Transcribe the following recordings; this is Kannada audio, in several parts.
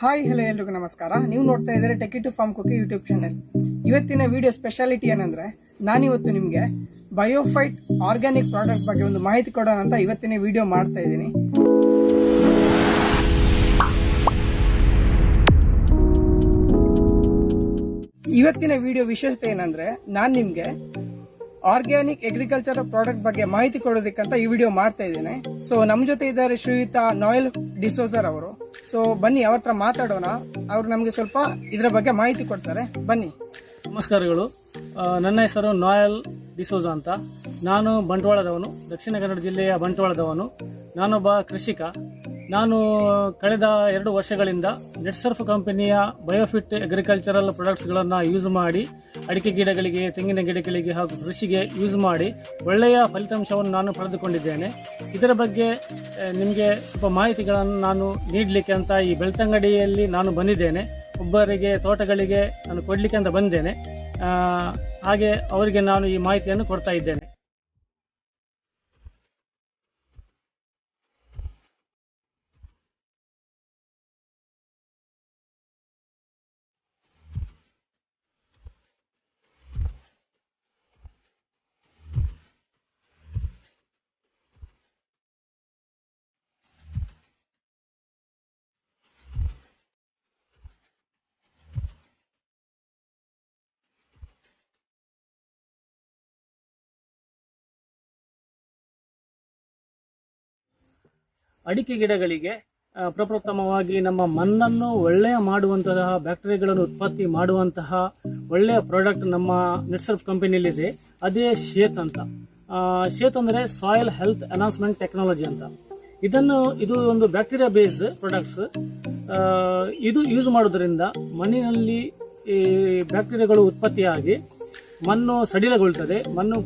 ಹಾಯ್ ಹಲೋ ಎಲ್ರಿಗೂ ನಮಸ್ಕಾರ. ನೀವು ನೋಡ್ತಾ ಇದ್ದಾರೆ techie to farm cooky YouTube channel. ಇವತ್ತಿನ ವಿಡಿಯೋ ಸ್ಪೆಷಾಲಿಟಿ ಏನಂದ್ರೆ, ನಾನಿವತ್ತು ನಿಮಗೆ ಬಯೋಫೈಟ್ ಆರ್ಗ್ಯಾನಿಕ್ ಪ್ರಾಡಕ್ಟ್ ಬಗ್ಗೆ ಒಂದು ಮಾಹಿತಿ ಕೊಡೋಣ ಅಂತ ಇವತ್ತಿನ ವಿಡಿಯೋ ಮಾಡ್ತಾ ಇದ್ದೀನಿ. ಇವತ್ತಿನ ವಿಡಿಯೋ ವಿಶೇಷತೆ ಏನಂದ್ರೆ, ನಾನು ನಿಮಗೆ ಆರ್ಗ್ಯಾನಿಕ್ ಅಗ್ರಿಕಲ್ಚರ್ ಪ್ರಾಡಕ್ಟ್ ಬಗ್ಗೆ ಮಾಹಿತಿ ಕೊಡೋದಕ್ಕಂತ ಈ ವಿಡಿಯೋ ಮಾಡ್ತಾ ಇದ್ದೇನೆ. ಸೊ ನಮ್ಮ ಜೊತೆ ಇದ್ದಾರೆ ಶ್ರೀಯುತ ನೋಯಲ್ ಡಿಸೋಜರ್ ಅವರು. ಸೊ ಬನ್ನಿ ಅವ್ರ ಹತ್ರ ಮಾತಾಡೋಣ. ಅವರು ನಮಗೆ ಸ್ವಲ್ಪ ಇದರ ಬಗ್ಗೆ ಮಾಹಿತಿ ಕೊಡ್ತಾರೆ. ಬನ್ನಿ. ನಮಸ್ಕಾರಗಳು. ನನ್ನ ಹೆಸರು ನೋಯಲ್ ಡಿಸೋಜ ಅಂತ. ನಾನು ಬಂಟ್ವಾಳದವನು, ದಕ್ಷಿಣ ಕನ್ನಡ ಜಿಲ್ಲೆಯ ಬಂಟ್ವಾಳದವನು. ನಾನೊಬ್ಬ ಕೃಷಿಕ. ನಾನು ಕಳೆದ 2 ವರ್ಷಗಳಿಂದ ನೆಟ್ಸರ್ಫ್ ಕಂಪನಿಯ ಬಯೋಫಿಟ್ ಅಗ್ರಿಕಲ್ಚರಲ್ ಪ್ರಾಡಕ್ಟ್ಸ್ಗಳನ್ನು ಯೂಸ್ ಮಾಡಿ ಅಡಿಕೆ ಗಿಡಗಳಿಗೆ, ತೆಂಗಿನ ಗಿಡಗಳಿಗೆ ಹಾಗೂ ಕೃಷಿಗೆ ಯೂಸ್ ಮಾಡಿ ಒಳ್ಳೆಯ ಫಲಿತಾಂಶವನ್ನು ನಾನು ಪಡೆದುಕೊಂಡಿದ್ದೇನೆ. ಇದರ ಬಗ್ಗೆ ನಿಮಗೆ ಸ್ವಲ್ಪ ಮಾಹಿತಿಗಳನ್ನು ನಾನು ನೀಡಲಿಕ್ಕೆ ಅಂತ ಈ ಬೆಳ್ತಂಗಡಿಯಲ್ಲಿ ನಾನು ಬಂದಿದ್ದೇನೆ. ಒಬ್ಬರಿಗೆ ತೋಟಗಳಿಗೆ ನಾನು ಕೊಡಲಿಕ್ಕೆ ಅಂತ ಬಂದಿದ್ದೇನೆ. ಹಾಗೆ ಅವರಿಗೆ ನಾನು ಈ ಮಾಹಿತಿಯನ್ನು ಕೊಡ್ತಾ ಇದ್ದೇನೆ. ಅಡಿಕೆ ಗಿಡಗಳಿಗೆ ಪ್ರಪ್ರಥಮವಾಗಿ ನಮ್ಮ ಮಣ್ಣನ್ನು ಒಳ್ಳೆಯ ಮಾಡುವಂತಹ ಬ್ಯಾಕ್ಟೀರಿಯಾಗಳನ್ನು ಉತ್ಪತ್ತಿ ಮಾಡುವಂತಹ ಒಳ್ಳೆಯ ಪ್ರಾಡಕ್ಟ್ ನಮ್ಮ ನೆಟ್ಸರ್ಫ್ ಕಂಪನಿಯಲ್ಲಿದೆ. ಅದೇ ಶೇತ್ ಅಂತ. ಶೇತ್ ಅಂದರೆ ಸಾಯಿಲ್ ಹೆಲ್ತ್ ಎನ್ಹಾನ್ಸ್ಮೆಂಟ್ ಟೆಕ್ನಾಲಜಿ ಅಂತ. ಇದು ಒಂದು ಬ್ಯಾಕ್ಟೀರಿಯಾ ಬೇಸ್ಡ್ ಪ್ರಾಡಕ್ಟ್ಸ್. ಇದು ಯೂಸ್ ಮಾಡೋದ್ರಿಂದ ಮಣ್ಣಿನಲ್ಲಿ ಈ ಬ್ಯಾಕ್ಟೀರಿಯಾಗಳು ಉತ್ಪತ್ತಿಯಾಗಿ ಮಣ್ಣು ಸಡಿಲಗೊಳ್ತದೆ, ಮಣ್ಣು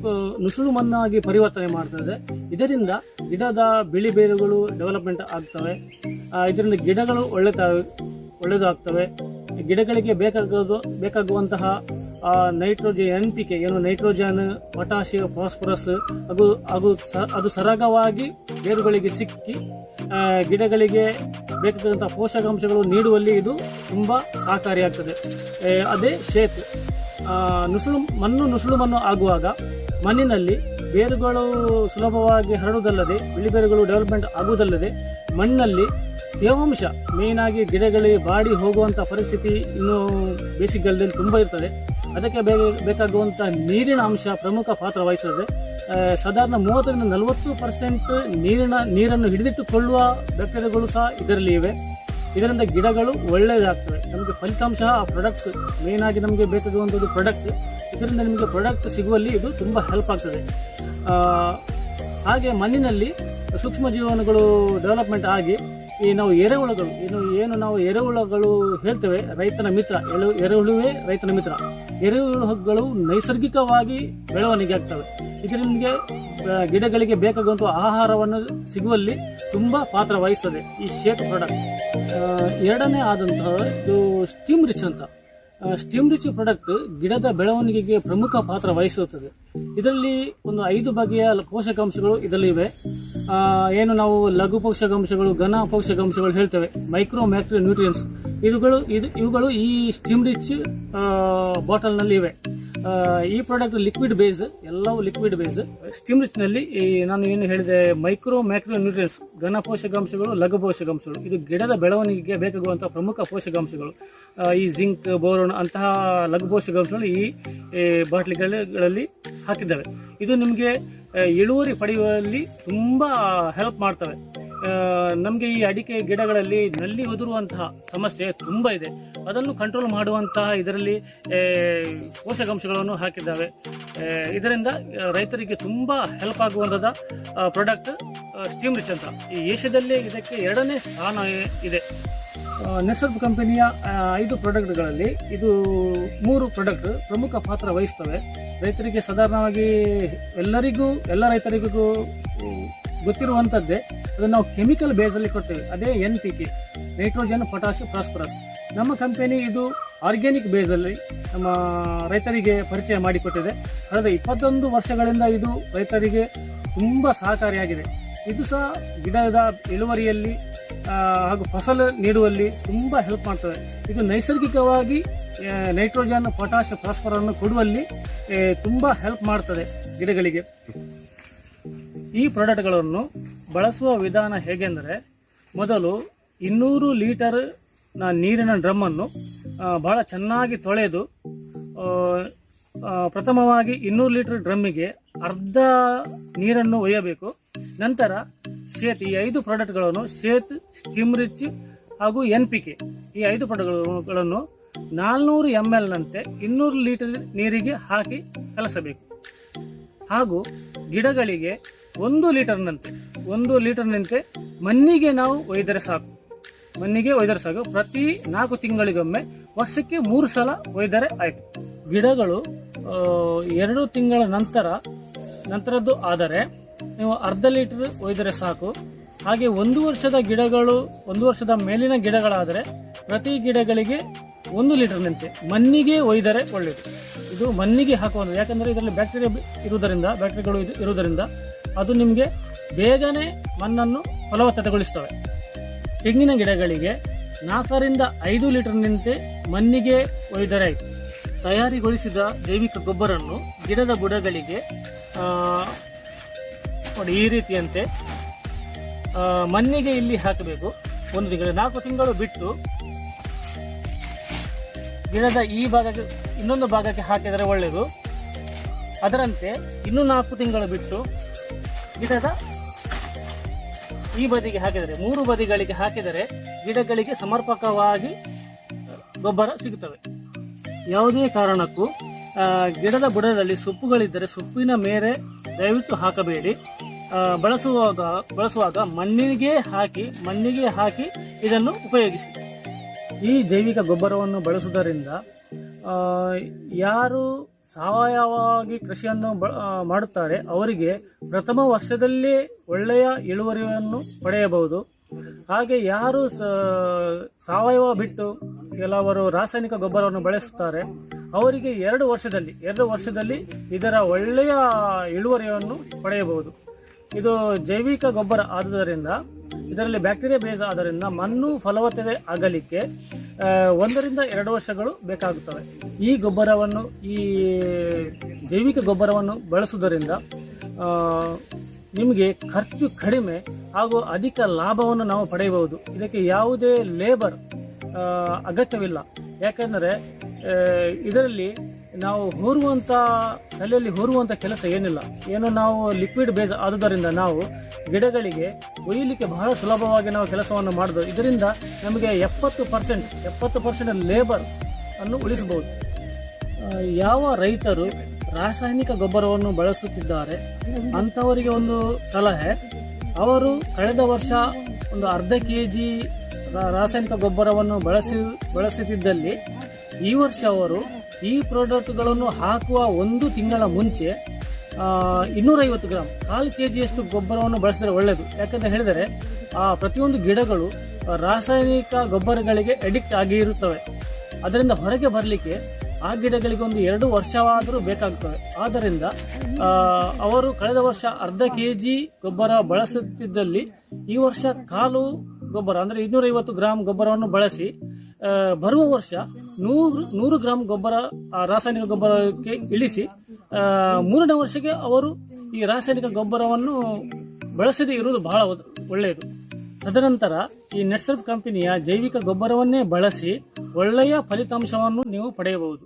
ನುಸುಳು ಮಣ್ಣಾಗಿ ಪರಿವರ್ತನೆ ಮಾಡ್ತದೆ. ಇದರಿಂದ ಗಿಡದ ಬಿಳಿ ಬೇರುಗಳು ಡೆವಲಪ್ಮೆಂಟ್ ಆಗ್ತವೆ. ಇದರಿಂದ ಗಿಡಗಳು ಒಳ್ಳೆಯದು ಆಗ್ತವೆ. ಗಿಡಗಳಿಗೆ ಬೇಕಾಗುವಂತಹ ನೈಟ್ರೋಜನ್, NPK ಏನು ನೈಟ್ರೋಜನ್, ಪೊಟ್ಯಾಷಿಯಂ, ಫಾಸ್ಫರಸ್ ಅದು ಸರಾಗವಾಗಿ ಬೇರುಗಳಿಗೆ ಸಿಕ್ಕಿ ಗಿಡಗಳಿಗೆ ಬೇಕಾದಂತಹ ಪೋಷಕಾಂಶಗಳು ನೀಡುವಲ್ಲಿ ಇದು ತುಂಬಾ ಸಹಕಾರಿಯಾಗ್ತದೆ. ಅದೇ ಶೇತ್. ನುಸುಳು ಮಣ್ಣು ಆಗುವಾಗ ಮಣ್ಣಿನಲ್ಲಿ ಬೇರುಗಳು ಸುಲಭವಾಗಿ ಹರಡುವುದಲ್ಲದೆ, ಬಿಳಿ ಬೇರುಗಳು ಡೆವಲಪ್ಮೆಂಟ್ ಆಗುವುದಲ್ಲದೆ, ಮಣ್ಣಲ್ಲಿ ತೇವಾಂಶ ಮೇನ್ ಆಗಿ ಗಿಡಗಳಿಗೆ ಬಾಡಿ ಹೋಗುವಂಥ ಪರಿಸ್ಥಿತಿ ಇನ್ನು ಬೇಸಿಗೆಗಾಲದಲ್ಲಿ ತುಂಬ ಇರ್ತದೆ. ಅದಕ್ಕೆ ಬೇಕಾಗುವಂಥ ನೀರಿನ ಅಂಶ ಪ್ರಮುಖ ಪಾತ್ರ ವಹಿಸುತ್ತದೆ. ಸಾಧಾರಣ 30-40% ನೀರನ್ನು ಹಿಡಿದಿಟ್ಟುಕೊಳ್ಳುವ ಬ್ಯಾಕ್ಟೀರಿಯಾಗಳು ಸಹ ಇದರಲ್ಲಿ ಇವೆ. ಇದರಿಂದ ಗಿಡಗಳು ಒಳ್ಳೆಯದಾಗ್ತವೆ. ನಮಗೆ ಫಲಿತಾಂಶ ಪ್ರಾಡಕ್ಟ್ಸ್ ಮೇನ್ ಆಗಿ ನಮಗೆ ಬೇಕಾಗುವಂಥದ್ದು ಪ್ರಾಡಕ್ಟ್. ಇದರಿಂದ ನಿಮಗೆ ಪ್ರಾಡಕ್ಟ್ ಸಿಗುವಲ್ಲಿ ಇದು ತುಂಬ ಹೆಲ್ಪ್ ಆಗ್ತದೆ. ಹಾಗೆ ಮಣ್ಣಿನಲ್ಲಿ ಸೂಕ್ಷ್ಮ ಜೀವನಗಳು ಡೆವಲಪ್ಮೆಂಟ್ ಆಗಿ ಈ ನಾವು ಎರೆಹುಳುಗಳು ಏನು ನಾವು ಎರೆಹುಳುಗಳು ಹೇಳ್ತೇವೆ, ರೈತನ ಮಿತ್ರ. ಎರೆಹುಳುವೇ ರೈತನ ಮಿತ್ರ. ಎರೆಹುಳುಗಳು ನೈಸರ್ಗಿಕವಾಗಿ ಬೆಳವಣಿಗೆ ಆಗ್ತವೆ. ಇದರಿಂದ ನಿಮಗೆ ಗಿಡಗಳಿಗೆ ಬೇಕಾಗುವಂಥ ಆಹಾರವನ್ನು ಸಿಗುವಲ್ಲಿ ತುಂಬ ಪಾತ್ರ ವಹಿಸ್ತದೆ ಈ ಶೇತ್ ಪ್ರಾಡಕ್ಟ್. ಎರಡನೇ ಆದಂತಹ ಇದು ಸ್ಟೀಮ್ ರಿಚ್ ಅಂತ. ಸ್ಟೀಮ್ ರಿಚ್ ಪ್ರಾಡಕ್ಟ್ ಗಿಡದ ಬೆಳವಣಿಗೆಗೆ ಪ್ರಮುಖ ಪಾತ್ರ ವಹಿಸುತ್ತದೆ. ಇದರಲ್ಲಿ ಒಂದು 5 ಬಗೆಯ ಪೋಷಕಾಂಶಗಳು ಇದರಲ್ಲಿ ಇವೆ. ಏನು ನಾವು ಲಘು ಪೋಷಕಾಂಶಗಳು, ಘನ ಪೋಷಕಾಂಶಗಳು ಹೇಳ್ತೇವೆ, ಮೈಕ್ರೋ ಮ್ಯಾಕ್ರೋ ನ್ಯೂಟ್ರಿಯೆಂಟ್ಸ್. ಇವುಗಳು ಈ ಸ್ಟೀಮ್ ರಿಚ್ ಬಾಟಲ್ನಲ್ಲಿ ಇವೆ. ಈ ಪ್ರಾಡಕ್ಟ್ ಲಿಕ್ವಿಡ್ ಬೇಸ್, ಎಲ್ಲವೂ ಲಿಕ್ವಿಡ್ ಬೇಸ್. ಸ್ಟೀಮ್ ರಿಚ್ ನಲ್ಲಿ ನಾನು ಏನು ಹೇಳಿದೆ, ಮೈಕ್ರೋ ಮ್ಯಾಕ್ರೋ ನ್ಯೂಟ್ರಿಯೆಂಟ್ಸ್, ಘನ ಪೋಷಕಾಂಶಗಳು, ಲಘು ಪೋಷಕಾಂಶಗಳು. ಇದು ಗಿಡದ ಬೆಳವಣಿಗೆಗೆ ಬೇಕಾಗುವಂತಹ ಪ್ರಮುಖ ಪೋಷಕಾಂಶಗಳು. ಈ ಜಿಂಕ್, ಬೋರೋನ್ ಅಂತಹ ಲಘು ಪೋಷಕಾಂಶಗಳು ಈ ಬಾಟ್ಲಿಗಳಲ್ಲಿ ಹಾಕಿದ್ದಾವೆ. ಇದು ನಿಮಗೆ ಇಳುವರಿ ಪಡೆಯುವಲ್ಲಿ ತುಂಬ ಹೆಲ್ಪ್ ಮಾಡ್ತವೆ. ನಮಗೆ ಈ ಅಡಿಕೆ ಗಿಡಗಳಲ್ಲಿ ನಲ್ಲಿ ಉದುರುವಂತಹ ಸಮಸ್ಯೆ ತುಂಬ ಇದೆ. ಅದನ್ನು ಕಂಟ್ರೋಲ್ ಮಾಡುವಂತಹ ಇದರಲ್ಲಿ ಪೋಷಕಾಂಶಗಳನ್ನು ಹಾಕಿದ್ದಾವೆ. ಇದರಿಂದ ರೈತರಿಗೆ ತುಂಬ ಹೆಲ್ಪ್ ಆಗುವಂಥದ್ದು ಪ್ರಾಡಕ್ಟ್ ಸ್ಟೀಮ್ ರಿಚ್ ಅಂತ. ಈ ಏಷ್ಯಾದಲ್ಲೇ ಇದಕ್ಕೆ 2ನೇ ಸ್ಥಾನ ಇದೆ. ನೆಟ್ಸರ್ಫ್ ಕಂಪನಿಯ 5 ಪ್ರಾಡಕ್ಟ್ಗಳಲ್ಲಿ ಇದು 3 ಪ್ರಾಡಕ್ಟ್ ಪ್ರಮುಖ ಪಾತ್ರ ವಹಿಸ್ತವೆ. ರೈತರಿಗೆ ಸಾಧಾರಣವಾಗಿ ಎಲ್ಲ ರೈತರಿಗೂ ಗೊತ್ತಿರುವಂಥದ್ದೇ. ಅದನ್ನು ನಾವು ಕೆಮಿಕಲ್ ಬೇಸಲ್ಲಿ ಕೊಡ್ತೇವೆ. ಅದೇ NPK, ನೈಟ್ರೋಜನ್, ಪೊಟ್ಯಾಷಿಯಂ, ಫಾಸ್ಫರಸ್. ನಮ್ಮ ಕಂಪನಿ ಇದು ಆರ್ಗ್ಯಾನಿಕ್ ಬೇಸಲ್ಲಿ ನಮ್ಮ ರೈತರಿಗೆ ಪರಿಚಯ ಮಾಡಿಕೊಟ್ಟಿದೆ. ಕಳೆದ 21 ವರ್ಷಗಳಿಂದ ಇದು ರೈತರಿಗೆ ತುಂಬ ಸಹಕಾರಿಯಾಗಿದೆ. ಇದು ಸಹ ಗಿಡದ ಇಳುವರಿಯಲ್ಲಿ ಹಾಗೂ ಫಸಲು ನೀಡುವಲ್ಲಿ ತುಂಬ ಹೆಲ್ಪ್ ಮಾಡ್ತವೆ. ಇದು ನೈಸರ್ಗಿಕವಾಗಿ ನೈಟ್ರೋಜನ್, ಪೊಟ್ಯಾಷ್, ಫಾಸ್ಫರಸ್ ಅನ್ನು ಕೊಡುವಲ್ಲಿ ತುಂಬ ಹೆಲ್ಪ್ ಮಾಡ್ತದೆ ಗಿಡಗಳಿಗೆ. ಈ ಪ್ರಾಡಕ್ಟ್ಗಳನ್ನು ಬಳಸುವ ವಿಧಾನ ಹೇಗೆಂದರೆ, ಮೊದಲು 200 ಲೀಟರ್ ನೀರಿನ ಡ್ರಮ್ಮನ್ನು ಬಹಳ ಚೆನ್ನಾಗಿ ತೊಳೆದು, ಪ್ರಥಮವಾಗಿ 200 ಲೀಟರ್ ಡ್ರಮ್ಮಿಗೆ ಅರ್ಧ ನೀರನ್ನು ಒಯ್ಯಬೇಕು. ನಂತರ ಶೇತ್, ಈ 5 ಪ್ರಾಡಕ್ಟ್ಗಳನ್ನು ಶೇತ್, ಸ್ಟಿಮ್ ರಿಚ್ ಹಾಗೂ NPK ಈ 5 ಪ್ರಾಡಕ್ಟ್ಗಳನ್ನು 400 ml ನಂತೆ 200 ಲೀಟರ್ ನೀರಿಗೆ ಹಾಕಿ ಕಲಸಬೇಕು. ಹಾಗೂ ಗಿಡಗಳಿಗೆ 1 ಲೀಟರ್ನಂತೆ ಮಣ್ಣಿಗೆ ನಾವು ಒಯ್ದರೆ ಸಾಕು. ಪ್ರತಿ 4 ತಿಂಗಳಿಗೊಮ್ಮೆ, ವರ್ಷಕ್ಕೆ 3 ಸಲ ಒಯ್ದರೆ ಆಯಿತು. ಗಿಡಗಳು 2 ತಿಂಗಳ ನಂತರದ್ದು ಆದರೆ ನೀವು ಅರ್ಧ ಲೀಟರ್ ಒಯ್ದರೆ ಸಾಕು. ಹಾಗೆ 1 ವರ್ಷದ ಗಿಡಗಳು, 1 ವರ್ಷದ ಮೇಲಿನ ಗಿಡಗಳಾದರೆ ಪ್ರತಿ ಗಿಡಗಳಿಗೆ 1 ಲೀಟರ್ನಂತೆ ಮಣ್ಣಿಗೆ ಒಯ್ದರೆ ಒಳ್ಳೆಯದು. ಇದು ಮಣ್ಣಿಗೆ ಹಾಕುವುದು, ಯಾಕಂದರೆ ಇದರಲ್ಲಿ ಬ್ಯಾಕ್ಟೀರಿಯಾಗಳು ಇರುವುದರಿಂದ ಅದು ನಿಮಗೆ ಬೇಗನೆ ಮಣ್ಣನ್ನು ಫಲವತ್ತತೆಗೊಳಿಸ್ತವೆ. ತೆಂಗಿನ ಗಿಡಗಳಿಗೆ 4 ರಿಂದ 5 ಲೀಟರ್ನಂತೆ ಮಣ್ಣಿಗೆ ಒಯ್ದರೆ ಆಯಿತು. ತಯಾರಿಗೊಳಿಸಿದ ಜೈವಿಕ ಗೊಬ್ಬರವನ್ನು ಗಿಡದ ಬುಡಗಳಿಗೆ ನೋಡಿ ಈ ರೀತಿಯಂತೆ ಮಣ್ಣಿಗೆ ಇಲ್ಲಿ ಹಾಕಬೇಕು. 1 ತಿಂಗಳು, 4 ತಿಂಗಳು ಬಿಟ್ಟು ಗಿಡದ ಈ ಭಾಗಕ್ಕೆ, ಇನ್ನೊಂದು ಭಾಗಕ್ಕೆ ಹಾಕಿದರೆ ಒಳ್ಳೆಯದು. ಅದರಂತೆ ಇನ್ನೂ 4 ತಿಂಗಳು ಬಿಟ್ಟು ಗಿಡದ ಈ ಬದಿಗೆ ಹಾಕಿದರೆ, 3 ಬದಿಗಳಿಗೆ ಹಾಕಿದರೆ ಗಿಡಗಳಿಗೆ ಸಮರ್ಪಕವಾಗಿ ಗೊಬ್ಬರ ಸಿಗುತ್ತವೆ. ಯಾವುದೇ ಕಾರಣಕ್ಕೂ ಗಿಡದ ಬುಡದಲ್ಲಿ ಸೊಪ್ಪಿನ ಮೇರೆ ದಯವಿಟ್ಟು ಹಾಕಬೇಡಿ. ಬಳಸುವಾಗ ಮಣ್ಣಿಗೆ ಹಾಕಿ ಇದನ್ನು ಉಪಯೋಗಿಸಿ. ಈ ಜೈವಿಕ ಗೊಬ್ಬರವನ್ನು ಬಳಸುವುದರಿಂದ ಯಾರು ಸಾವಯವವಾಗಿ ಕೃಷಿಯನ್ನು ಮಾಡುತ್ತಾರೆ ಅವರಿಗೆ ಪ್ರಥಮ ವರ್ಷದಲ್ಲೇ ಒಳ್ಳೆಯ ಇಳುವರಿಯನ್ನು ಪಡೆಯಬಹುದು. ಹಾಗೆ ಯಾರು ಸಾವಯವ ಬಿಟ್ಟು ಕೆಲವರು ರಾಸಾಯನಿಕ ಗೊಬ್ಬರವನ್ನು ಬಳಸುತ್ತಾರೆ ಅವರಿಗೆ 2 ವರ್ಷದಲ್ಲಿ ಇದರ ಒಳ್ಳೆಯ ಇಳುವರಿಯನ್ನು ಪಡೆಯಬಹುದು. ಇದು ಜೈವಿಕ ಗೊಬ್ಬರ ಆದುದರಿಂದ ಇದರಲ್ಲಿ ಬ್ಯಾಕ್ಟೀರಿಯಾ ಬೇಸ್ ಆದ್ದರಿಂದ ಮಣ್ಣು ಫಲವತ್ತತೆ ಆಗಲಿಕ್ಕೆ 1 ರಿಂದ 2 ವರ್ಷಗಳು ಬೇಕಾಗುತ್ತವೆ. ಈ ಜೈವಿಕ ಗೊಬ್ಬರವನ್ನು ಬಳಸುವುದರಿಂದ ನಿಮಗೆ ಖರ್ಚು ಕಡಿಮೆ ಹಾಗೂ ಅಧಿಕ ಲಾಭವನ್ನು ನಾವು ಪಡೆಯಬಹುದು. ಇದಕ್ಕೆ ಯಾವುದೇ ಲೇಬರ್ ಅಗತ್ಯವಿಲ್ಲ. ಯಾಕೆಂದರೆ ಇದರಲ್ಲಿ ನಾವು ತಲೆಯಲ್ಲಿ ಹೊರುವಂಥ ಕೆಲಸ ಏನಿಲ್ಲ. ನಾವು ಲಿಕ್ವಿಡ್ ಬೇಸ್ ಆದುದರಿಂದ ನಾವು ಗಿಡಗಳಿಗೆ ಒಯ್ಯಲಿಕ್ಕೆ ಬಹಳ ಸುಲಭವಾಗಿ ನಾವು ಕೆಲಸವನ್ನು ಮಾಡಬಹುದು. ಇದರಿಂದ ನಮಗೆ 70% ಲೇಬರ್ ಅನ್ನು ಉಳಿಸಬಹುದು. ಯಾವ ರೈತರು ರಾಸಾಯನಿಕ ಗೊಬ್ಬರವನ್ನು ಬಳಸುತ್ತಿದ್ದಾರೆ ಅಂಥವರಿಗೆ ಒಂದು ಸಲಹೆ. ಅವರು ಕಳೆದ ವರ್ಷ ಒಂದು ಅರ್ಧ kg ರಾಸಾಯನಿಕ ಗೊಬ್ಬರವನ್ನು ಬಳಸುತ್ತಿದ್ದಲ್ಲಿ ಈ ವರ್ಷ ಅವರು ಈ ಪ್ರಾಡಕ್ಟ್ಗಳನ್ನು ಹಾಕುವ 1 ತಿಂಗಳ ಮುಂಚೆ 250 ಗ್ರಾಂ 1/4 kg ಗೊಬ್ಬರವನ್ನು ಬಳಸಿದರೆ ಒಳ್ಳೆಯದು. ಯಾಕಂತ ಹೇಳಿದರೆ ಪ್ರತಿಯೊಂದು ಗಿಡಗಳು ರಾಸಾಯನಿಕ ಗೊಬ್ಬರಗಳಿಗೆ ಅಡಿಕ್ಟ್ ಆಗಿ ಇರುತ್ತವೆ. ಅದರಿಂದ ಹೊರಗೆ ಬರಲಿಕ್ಕೆ ಆ ಗಿಡಗಳಿಗೆ ಒಂದು 2 ವರ್ಷವಾದರೂ ಬೇಕಾಗುತ್ತವೆ. ಆದ್ದರಿಂದ ಅವರು ಕಳೆದ ವರ್ಷ ಅರ್ಧ kg ಗೊಬ್ಬರ ಬಳಸುತ್ತಿದ್ದಲ್ಲಿ ಈ ವರ್ಷ 1/4 ಗೊಬ್ಬರ ಅಂದರೆ 250 ಗ್ರಾಂ ಗೊಬ್ಬರವನ್ನು ಬಳಸಿ ಬರುವ ವರ್ಷ 100 ಗ್ರಾಂ ಗೊಬ್ಬರ ರಾಸಾಯನಿಕ ಗೊಬ್ಬರಕ್ಕೆ ಇಳಿಸಿ 3ನೇ ವರ್ಷಕ್ಕೆ ಅವರು ಈ ರಾಸಾಯನಿಕ ಗೊಬ್ಬರವನ್ನು ಬಳಸದೇ ಇರುವುದು ಬಹಳ ಒಳ್ಳೆಯದು. ತದನಂತರ ಈ ನೆಟ್ಸರ್ಫ್ ಕಂಪನಿಯ ಜೈವಿಕ ಗೊಬ್ಬರವನ್ನೇ ಬಳಸಿ ಒಳ್ಳೆಯ ಫಲಿತಾಂಶವನ್ನು ನೀವು ಪಡೆಯಬಹುದು.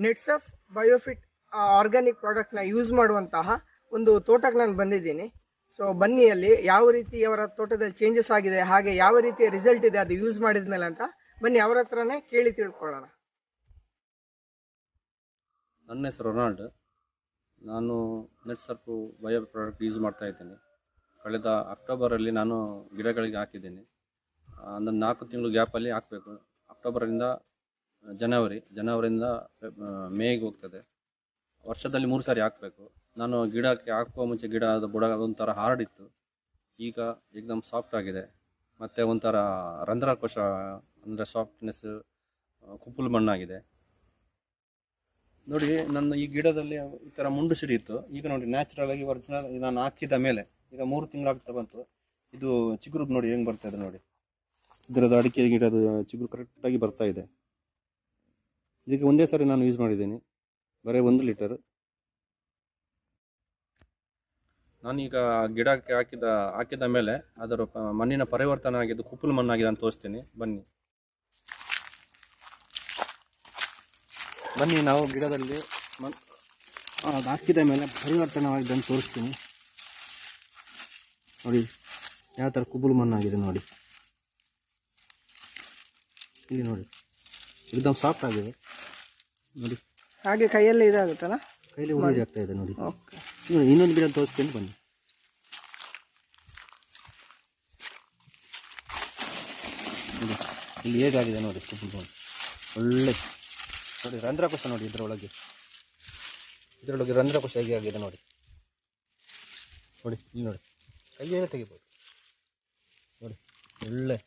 ನೆಟ್ಸಫ್ ಬಯೋಫಿಟ್ ಆರ್ಗ್ಯಾನಿಕ್ ಪ್ರಾಡಕ್ಟ್ನ ಯೂಸ್ ಮಾಡುವಂತಹ ಒಂದು ತೋಟಕ್ಕೆ ನಾನು ಬಂದಿದ್ದೀನಿ. ಸೊ ಬನ್ನಿ ಅಲ್ಲಿ ಯಾವ ರೀತಿ ಅವರ ತೋಟದಲ್ಲಿ ಚೇಂಜಸ್ ಆಗಿದೆ, ಹಾಗೆ ಯಾವ ರೀತಿಯ ರಿಸಲ್ಟ್ ಇದೆ ಅದು ಯೂಸ್ ಮಾಡಿದ ಮೇಲೆ ಅಂತ ಬನ್ನಿ ಅವರ ಹತ್ರನೇ ಕೇಳಿ ತಿಳ್ಕೊಳ್ಳೋಣ. ನನ್ನ ಹೆಸರು ರೊನಾಲ್ಡ್. ನಾನು ನೆಟ್ಸರ್ಫ್ ಬಯೋ ಪ್ರಾಡಕ್ಟ್ ಯೂಸ್ ಮಾಡ್ತಾ ಇದ್ದೇನೆ. ಕಳೆದ ಅಕ್ಟೋಬರಲ್ಲಿ ನಾನು ಗಿಡಗಳಿಗೆ ಹಾಕಿದ್ದೇನೆ. ಒಂದು 4 ತಿಂಗಳು ಗ್ಯಾಪಲ್ಲಿ ಹಾಕಬೇಕು. ಅಕ್ಟೋಬರಿಂದ ಜನವರಿಯಿಂದ ಮೇಗೆ ಹೋಗ್ತದೆ. ವರ್ಷದಲ್ಲಿ 3 ಸಾರಿ ಹಾಕಬೇಕು. ನಾನು ಗಿಡಕ್ಕೆ ಹಾಕುವ ಮುಂಚೆ ಗಿಡದ ಬುಡ ಒಂಥರ ಹಾರ್ಡ್ ಇತ್ತು, ಈಗ ಏಕದಮ್ ಸಾಫ್ಟ್ ಆಗಿದೆ. ಮತ್ತು ಒಂಥರ ರಂಧ್ರಕೋಶ ಅಂದರೆ ಸಾಫ್ಟ್ನೆಸ್ ಕುಪ್ಪಲು ಮಣ್ಣಾಗಿದೆ. ನೋಡಿ, ನನ್ನ ಈ ಗಿಡದಲ್ಲಿ ಈ ಥರ ಮುಂಡು ಸಿಡಿಯಿತ್ತು. ಈಗ ನೋಡಿ ನ್ಯಾಚುರಲ್ ಆಗಿ ಒರಿಜಿನಲ್ ನಾನು ಹಾಕಿದ ಮೇಲೆ ಈಗ 3 ತಿಂಗಳಾಗ್ತಾ ಬಂತು. ಇದು ಚಿಗುರು ನೋಡಿ ಹೆಂಗೆ ಬರ್ತಾ ಇದೆ ನೋಡಿ. ಇದರದ್ದು ಅಡಿಕೆ ಗಿಡದ ಚಿಗುರು ಕರೆಕ್ಟಾಗಿ ಬರ್ತಾ ಇದೆ. ಇದಕ್ಕೆ ಒಂದೇ ಸಾರಿ ನಾನು ಯೂಸ್ ಮಾಡಿದ್ದೀನಿ, ಬರೀ 1 ಲೀಟರ್. ನಾನೀಗ ಗಿಡಕ್ಕೆ ಹಾಕಿದ ಮೇಲೆ ಅದರ ಮಣ್ಣಿನ ಪರಿವರ್ತನೆ ಆಗಿದ್ದು ಕುಪ್ಪಲು ಮಣ್ಣಾಗಿದೆ ಅಂತ ತೋರಿಸ್ತೀನಿ. ಬನ್ನಿ ನಾವು ಗಿಡದಲ್ಲಿ ಹಾಕಿದ ಮೇಲೆ ಪರಿವರ್ತನೆವಾಗಿದೆ ಅಂತ ತೋರಿಸ್ತೀನಿ. ನೋಡಿ ಯಾವ ಥರ ಕುಬ್ಬಲು ಮಣ್ಣಾಗಿದೆ ನೋಡಿ. ಇಲ್ಲಿ ನೋಡಿ एकदम ಸಾಫ್ಟ್ ಆಗಿದೆ ನೋಡಿ. ಹಾಗೆ ಕೈಯಲ್ಲಿ ಇದಾಗುತ್ತಲ್ಲ, ಕೈಲಿ ಉರುಳಿ ಆಗ್ತಾ ಇದೆ ನೋಡಿ. ಇನ್ನೊಂದು ಗಿಡ ತೋರಿಸ್ತೀನಿ ಬನ್ನಿ. ಇಲ್ಲಿ ಹೇಗಾಗಿದೆ ನೋಡಿ ಕುಬ್ಬಲು ಮಣ್ಣು. ಒಳ್ಳೆ ನೋಡಿ ರಂಧ್ರಕೋಶ ನೋಡಿ, ಇದರೊಳಗೆ ರಂಧ್ರಕೋಶ ಹೇಗೆ ಆಗಿದೆ ನೋಡಿ. ಇಲ್ಲಿ ನೋಡಿ ಕೈಯೇ ತೆಗಿಬೋದು ನೋಡಿ. ಒಳ್ಳೆ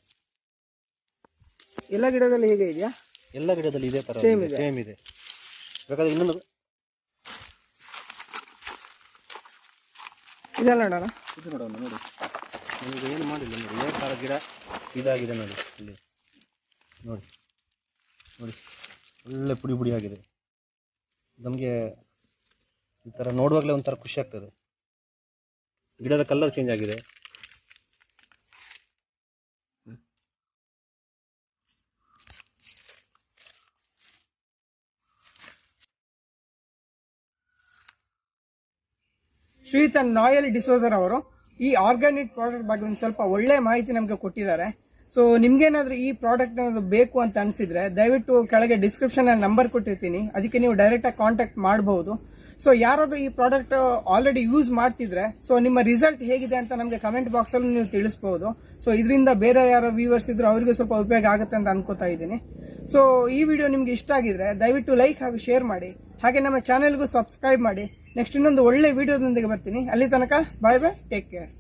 ಎಲ್ಲ ಗಿಡದಲ್ಲಿ ಹೇಗೆ ಇದೆಯಾ? ಎಲ್ಲ ಗಿಡದಲ್ಲಿ ಇದೇ ತರ ಸೇಮ್ ಇದೆ. ಬೇಕಾದ್ರೆ ಇನ್ನೊಂದು ಇದೆಲ್ಲ ನೋಡೋಣ. ಇದು ನೋಡೋಣ ನೋಡಿ. ನನಗೆ ಏನು ಮಾಡಿಲ್ಲ ನೋಡಿ, ಯಾವ ಥರ ಗಿಡ ಇದಾಗಿದೆ ನೋಡಿ. ಇಲ್ಲಿ ನೋಡಿ ಒಳ್ಳೆ ಪುಡಿ ಆಗಿದೆ. ನಮಗೆ ಈ ಥರ ನೋಡುವಾಗಲೇ ಒಂಥರ ಖುಷಿ ಆಗ್ತದೆ. ಗಿಡದ ಕಲರ್ ಚೇಂಜ್ ಆಗಿದೆ. ಶ್ರೀಯುತ ನಾಯಲ್ ಡಿಸೋಜರ್ ಅವರು ಈ ಆರ್ಗ್ಯಾನಿಕ್ ಪ್ರಾಡಕ್ಟ್ ಬಗ್ಗೆ ಒಂದು ಸ್ವಲ್ಪ ಒಳ್ಳೆ ಮಾಹಿತಿ ನಮಗೆ ಕೊಟ್ಟಿದ್ದಾರೆ. ಸೊ ನಿಮ್ಗೇನಾದ್ರೂ ಈ ಪ್ರಾಡಕ್ಟ್ ಏನಾದ್ರು ಬೇಕು ಅಂತ ಅನಿಸಿದ್ರೆ ದಯವಿಟ್ಟು ಕೆಳಗೆ ಡಿಸ್ಕ್ರಿಪ್ಷನ್ ನಂಬರ್ ಕೊಟ್ಟಿರ್ತೀನಿ, ಅದಕ್ಕೆ ನೀವು ಡೈರೆಕ್ಟ್ ಆಗಿ ಕಾಂಟ್ಯಾಕ್ಟ್ ಮಾಡಬಹುದು. ಸೊ ಯಾರಾದ್ರೂ ಈ ಪ್ರಾಡಕ್ಟ್ ಆಲ್ರೆಡಿ ಯೂಸ್ ಮಾಡ್ತಿದ್ರೆ ಸೊ ನಿಮ್ಮ ರಿಸಲ್ಟ್ ಹೇಗಿದೆ ಅಂತ ನಮಗೆ ಕಮೆಂಟ್ ಬಾಕ್ಸ್ ಅಲ್ಲಿ ನೀವು ತಿಳಿಸಬಹುದು. ಸೊ ಇದರಿಂದ ಬೇರೆ ಯಾರೋ ವ್ಯೂವರ್ಸ್ ಇದ್ರು ಅವರಿಗೂ ಸ್ವಲ್ಪ ಉಪಯೋಗ ಆಗುತ್ತೆ ಅಂತ ಅನ್ಕೋತಾ ಇದ್ದೀನಿ. ಸೊ ಈ ವಿಡಿಯೋ ನಿಮ್ಗೆ ಇಷ್ಟ ಆಗಿದ್ರೆ ದಯವಿಟ್ಟು ಲೈಕ್ ಹಾಗೂ ಶೇರ್ ಮಾಡಿ, ಹಾಗೆ ನಮ್ಮ ಚಾನೆಲ್ಗೂ ಸಬ್ಸ್ಕ್ರೈಬ್ ಮಾಡಿ. ನೆಕ್ಸ್ಟ್ ಇನ್ನೊಂದು ಒಳ್ಳೆ ವಿಡಿಯೋದೊಂದಿಗೆ ಬರ್ತೀನಿ. ಅಲ್ಲಿ ತನಕ ಬಾಯ್ ಬಾಯ್, ಟೇಕ್ ಕೇರ್.